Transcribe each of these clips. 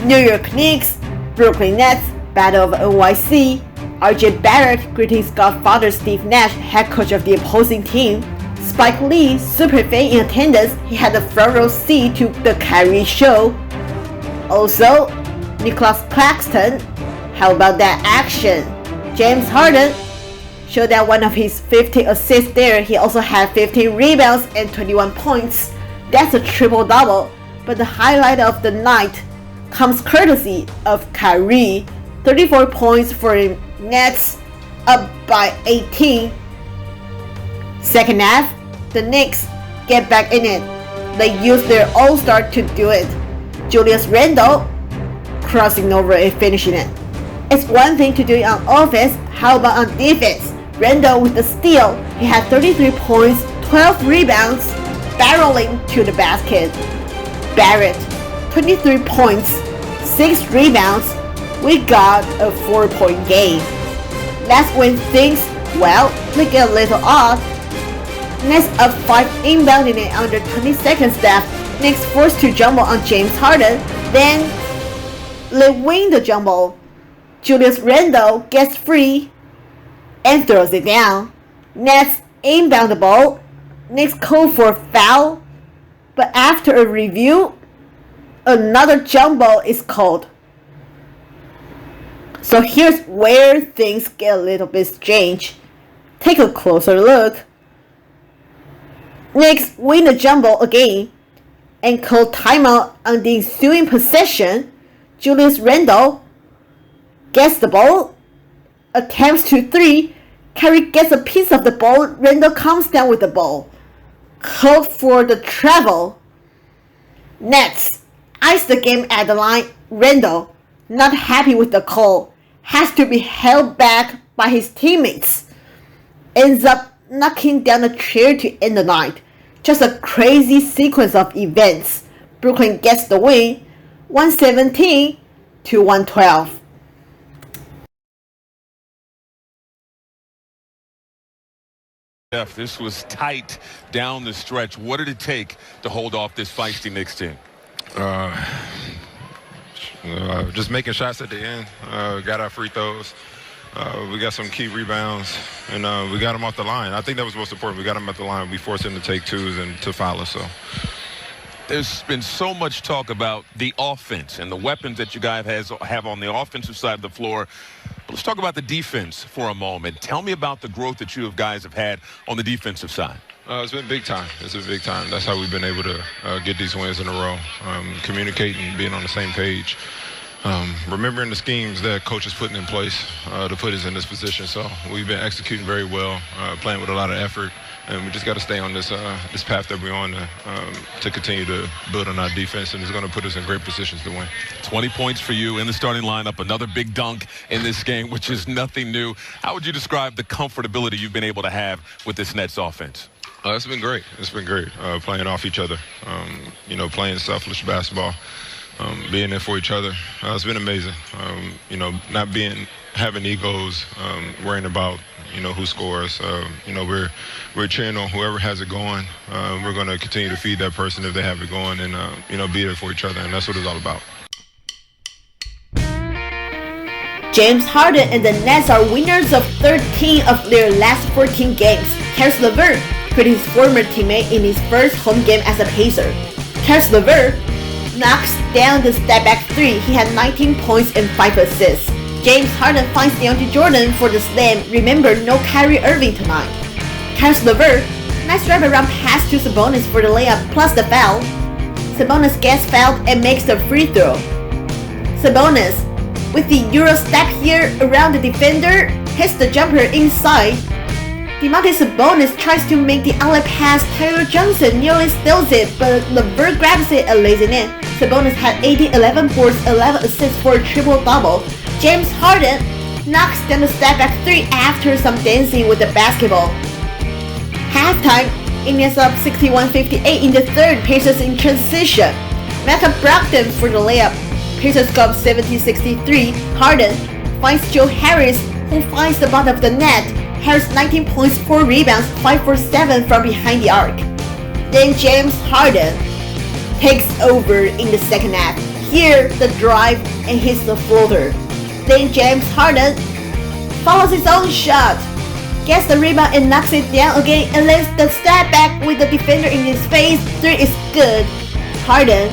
New York Knicks, Brooklyn Nets, Battle of NYC. RJ Barrett greeting his godfather Steve Nash, head coach of the opposing team. Spike Lee, super fan in attendance, he had a front row seat to the Kyrie show. Also, Nicholas Claxton, how about that action? James Harden showed that one of his 15 assists there, he also had 15 rebounds and 21 points. That's a triple-double, but the highlight of the night comes courtesy of Kyrie. 34 points for the Nets, up by 18. Second half, the Knicks get back in it. They use their all-star to do it. Julius Randle crossing over and finishing it. It's one thing to do it on offense, how about on defense? Randle with the steal, he had 33 points, 12 rebounds, barreling to the basket. Barrett, 23 points, 6 rebounds. We got a 4-point game. That's when things, well, they get a little odd. Nets up 5 inbounding it under 20 seconds left. Knicks forced to jumble on James Harden. Then they win the jumble. Julius Randle gets free and throws it down. Nets inbound the ball. Knicks call for a foul. But after a review, another jumble is called. So here's where things get a little bit strange. Take a closer look. Knicks win the jumble again and call timeout on the ensuing possession. Julius Randle gets the ball, attempts to 3. Kyrie gets a piece of the ball. Randle comes down with the ball. Called for the travel. Nets ice the game at the line. Randle, not happy with the call, has to be held back by his teammates. Ends up knocking down a chair to end the night. Just a crazy sequence of events. Brooklyn gets the win, 117 to 112. Jeff, this was tight down the stretch. What did it take to hold off this feisty Knicks team? Just making shots at the end. Got our free throws. We got some key rebounds, and we got them off the line. I think that was most important. We got them at the line. We forced them to take twos and to foul us. So there's been so much talk about the offense and the weapons that you guys have on the offensive side of the floor. But let's talk about the defense for a moment. Tell me about the growth that you guys have had on the defensive side. It's been big time. It's been big time. That's how we've been able to get these wins in a row. Communicating, being on the same page. Remembering the schemes that coach is putting in place to put us in this position. So we've been executing very well, playing with a lot of effort, and we just got to stay on this this path that we're on to continue to build on our defense, and it's going to put us in great positions to win. 20 points for you in the starting lineup, another big dunk in this game, which is nothing new. How would you describe the comfortability you've been able to have with this Nets offense? It's been great. It's been great playing off each other, playing selfless basketball. Being there for each other, it's been amazing. Not having egos, worrying about who scores. We're cheering on whoever has it going. We're going to continue to feed that person if they have it going, and be there for each other, and that's what it's all about. James Harden and the Nets are winners of 13 of their last 14 games. Caris LeVert put his former teammate in his first home game as a Pacer. Caris LeVert knocks down the step-back 3. He had 19 points and 5 assists. James Harden finds DeAndre Jordan for the slam. Remember, no Kyrie Irving tonight. Caris LeVert, nice wrap-around pass to Sabonis for the layup plus the foul. Sabonis gets fouled and makes the free throw. Sabonis, with the Euro step here around the defender, hits the jumper inside. DeMontis Sabonis tries to make the outlet pass. Tyler Johnson nearly steals it, but LeVert grabs it and lays it in. Sabonis had 11 boards, 11 assists for a triple-double. James Harden knocks down the step-back 3 after some dancing with the basketball. Halftime, Indians up 61-58 in the third. Pacers in transition. Mecca Brogdon for the layup. Pacers go up 70-63. Harden finds Joe Harris, who finds the bottom of the net. Harris 19 points, 4 rebounds, 5 for 7 from behind the arc. Then James Harden takes over in the second half. here, the drive and hits the floater. Then James Harden follows his own shot, gets the rebound and knocks it down again and lands the step back with the defender in his face. Three is good. Harden,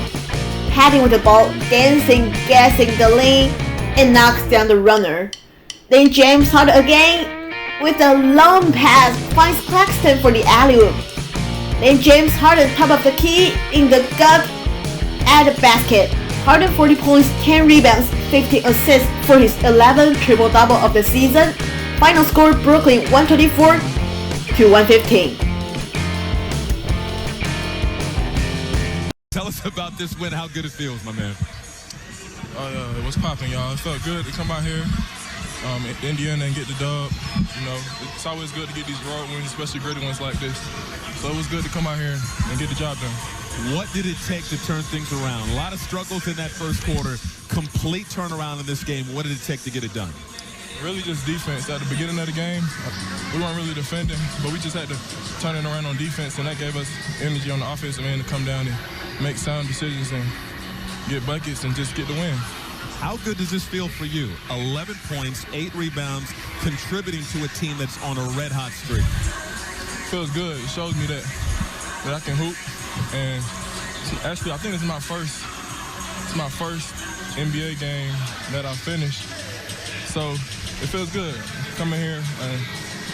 heading with the ball, dancing, guessing the lane, and knocks down the runner. Then James Harden again with a long pass finds Claxton for the alley-oop. Then James Harden top of the key in the gut at the basket. Harden 40 points, 10 rebounds, 15 assists for his 11th triple-double of the season. Final score Brooklyn 124-115. Tell us about this win, how good it feels, my man. What's popping, y'all? It felt good to come out here in Indiana and get the dub. You know, it's always good to get these road wins, especially gritty ones like this. So it was good to come out here and get the job done. What did it take to turn things around? A lot of struggles in that first quarter. Complete turnaround in this game. What did it take to get it done? Really just defense. At the beginning of the game, we weren't really defending, but we just had to turn it around on defense, and that gave us energy on the offensive end to come down and make sound decisions and get buckets and just get the win. How good does this feel for you? 11 points, 8 rebounds, contributing to a team that's on a red-hot streak. Feels good. It shows me that I can hoop. And actually, I think it's my first NBA game that I finished. So it feels good coming here, and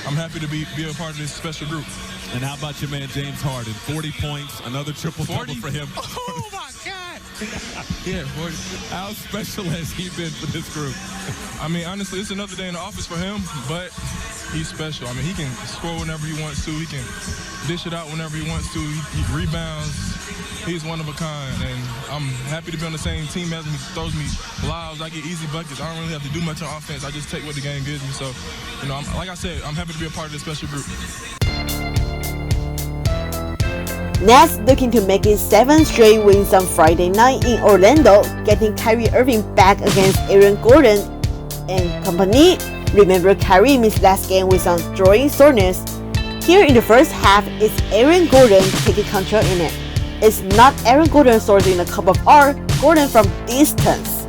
I'm happy to be a part of this special group. And how about your man James Harden? 40 points, another triple-double for him. Oh my God! Yeah, 40. How special has he been for this group? I mean, honestly, it's another day in the office for him, but he's special. I mean, he can score whenever he wants to. He can dish it out whenever he wants to. He rebounds. He's one of a kind, and I'm happy to be on the same team as him. He throws me lobs. I get easy buckets. I don't really have to do much on offense. I just take what the game gives me. So, you know, like I said, I'm happy to be a part of this special group. Nets looking to make it 7 straight wins on Friday night in Orlando, getting Kyrie Irving back against Aaron Gordon and company. Remember, Kyrie missed last game with some groin soreness. Here in the first half, it's Aaron Gordon taking control in it. It's not Aaron Gordon sorting a cup of art, Gordon from distance.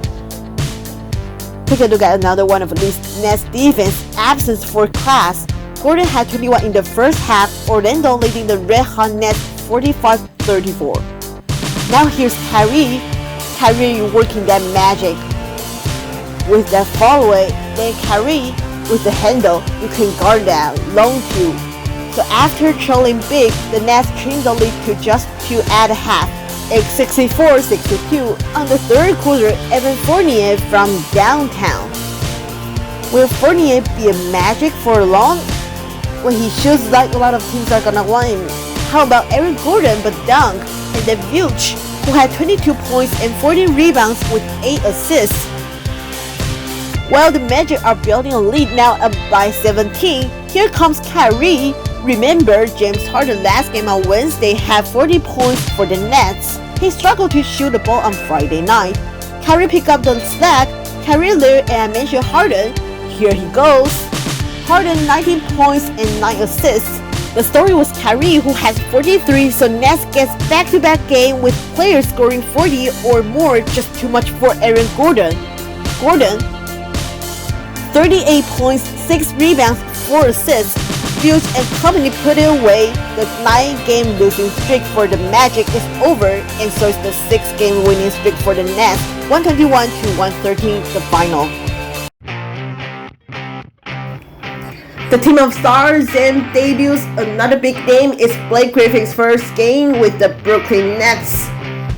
Take a look at another one of this Nets defense absence for class. Gordon had 21 in the first half, Orlando leading the Red Hot Nets 45-34. Now here's Kyrie. Kyrie working that magic. With that follow-away, then Kyrie with the handle, you can guard that long two. So after trailing big, the Nets trimmed the lead to just 2 at half. It's 64-62 on the third quarter. Evan Fournier from downtown. Will Fournier be a magic for long? When he shoots like a lot of teams are gonna want him. How about Aaron Gordon but dunk, and then Vooch, who had 22 points and 14 rebounds with 8 assists. While the Magic are building a lead now up by 17, here comes Kyrie. Remember, James Harden last game on Wednesday had 40 points for the Nets. He struggled to shoot the ball on Friday night. Kyrie picked up the slack. Kyrie Leonard and I mentioned Harden. Here he goes. Harden 19 points and 9 assists. The story was Kyrie, who has 43, so Nets gets back-to-back game with players scoring 40 or more, just too much for Aaron Gordon. Gordon, 38 points, 6 rebounds, 4 assists. Vooch and company put it away. The 9-game losing streak for the Magic is over, and so is the 6-game winning streak for the Nets. 121-113, the final. The team of stars and debuts. Another big name is Blake Griffin's first game with the Brooklyn Nets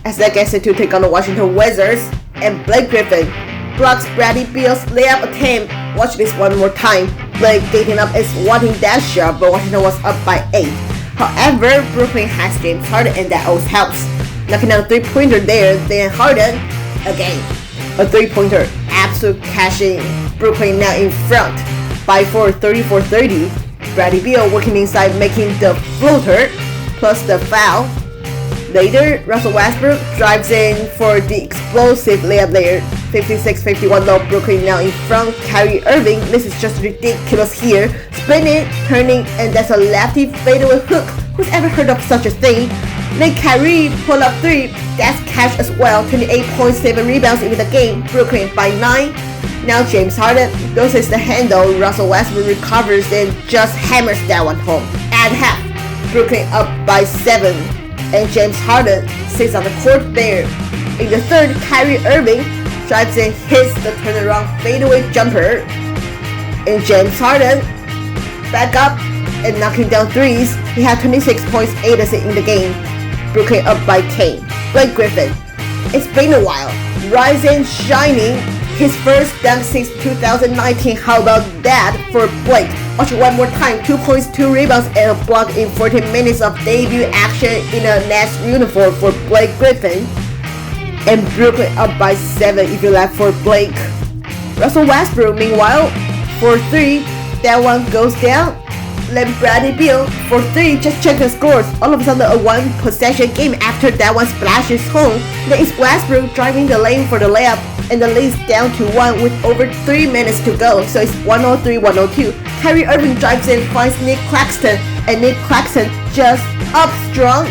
as they get set to take on the Washington Wizards. And Blake Griffin blocks Bradley Beal's layup attempt. Watch this one more time. Blake getting up is wanting that shot, but Washington was up by 8. However, Brooklyn has James Harden, and that always helps. Knocking down a 3-pointer there, then Harden again. A 3-pointer, absolute cashing. Brooklyn now in front by 4, 34-30. Bradley Beal working inside, making the floater plus the foul. Later, Russell Westbrook drives in for the explosive layup later. 56-51 though, Brooklyn now in front. Kyrie Irving, this is just ridiculous here. Spinning, turning, and that's a lefty fadeaway hook. Who's ever heard of such a thing? Then Kyrie pull up 3, that's catch as well, 28 points, 7 rebounds in the game, Brooklyn by 9. Now James Harden loses the handle, Russell Westbrook recovers and just hammers that one home. At half, Brooklyn up by 7, and James Harden sits on the court there. In the third, Kyrie Irving drives and hits the turnaround fadeaway jumper, and James Harden back up and knocking down threes. He had 26 points, 8 assists in the game. Brooklyn up by 10. Blake Griffin. It's been a while. Rising, shining. His first dunk since 2019. How about that for Blake? Watch it one more time. 2 points, 2 rebounds, and a block in 14 minutes of debut action in a Nets uniform for Blake Griffin. And Brooklyn up by 7 if you like for Blake. Russell Westbrook, meanwhile, for 3, that one goes down. Then Bradley Beal for 3, just check the scores. All of a sudden a 1 possession game after that one splashes home. Then it's Westbrook driving the lane for the layup, and the lead's down to 1 with over 3 minutes to go. So it's 103-102. Kyrie Irving drives in, finds Nick Claxton, and Nick Claxton just up strong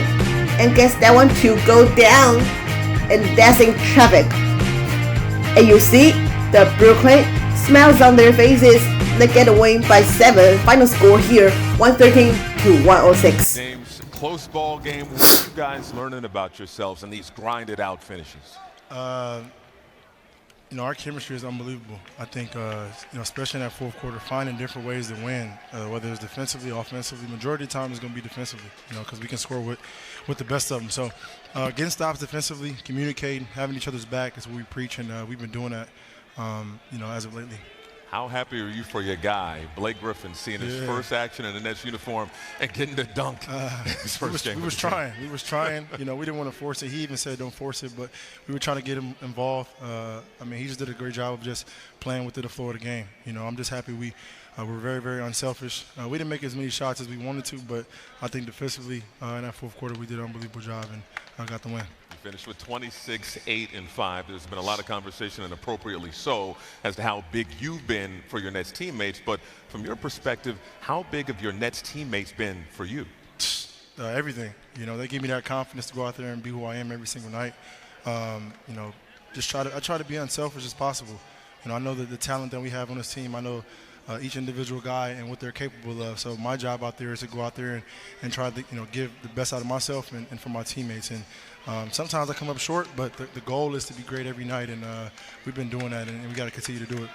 and gets that one to go down, and that's in traffic. And you see the Brooklyn smiles on their faces. They get a win by 7. Final score here, 113-106. James, close ball game. What are you guys learning about yourselves in these grinded out finishes? Our chemistry is unbelievable. I think, especially in that fourth quarter, finding different ways to win, whether it's defensively, offensively. Majority of the time it's going to be defensively, because we can score with the best of them. So getting stops defensively, communicating, having each other's back is what we preach, and we've been doing that, as of lately. How happy are you for your guy, Blake Griffin, seeing his first action in the Nets uniform and getting the dunk? His first game. We was trying. We didn't want to force it. He even said don't force it, but we were trying to get him involved. He just did a great job of just playing within the flow of the game. I'm just happy we were very, very unselfish. We didn't make as many shots as we wanted to, but I think defensively in that fourth quarter we did an unbelievable job, and I got the win. Finished with 26, 8, and 5. There's been a lot of conversation, and appropriately so, as to how big you've been for your Nets teammates. But from your perspective, how big have your Nets teammates been for you? Everything. They give me that confidence to go out there and be who I am every single night. I try to be unselfish as possible. I know that the talent that we have on this team, I know each individual guy and what they're capable of. So my job out there is to go out there and try to give the best out of myself and for my teammates. And sometimes I come up short, but the goal is to be great every night, and we've been doing that, and we got to continue to do it.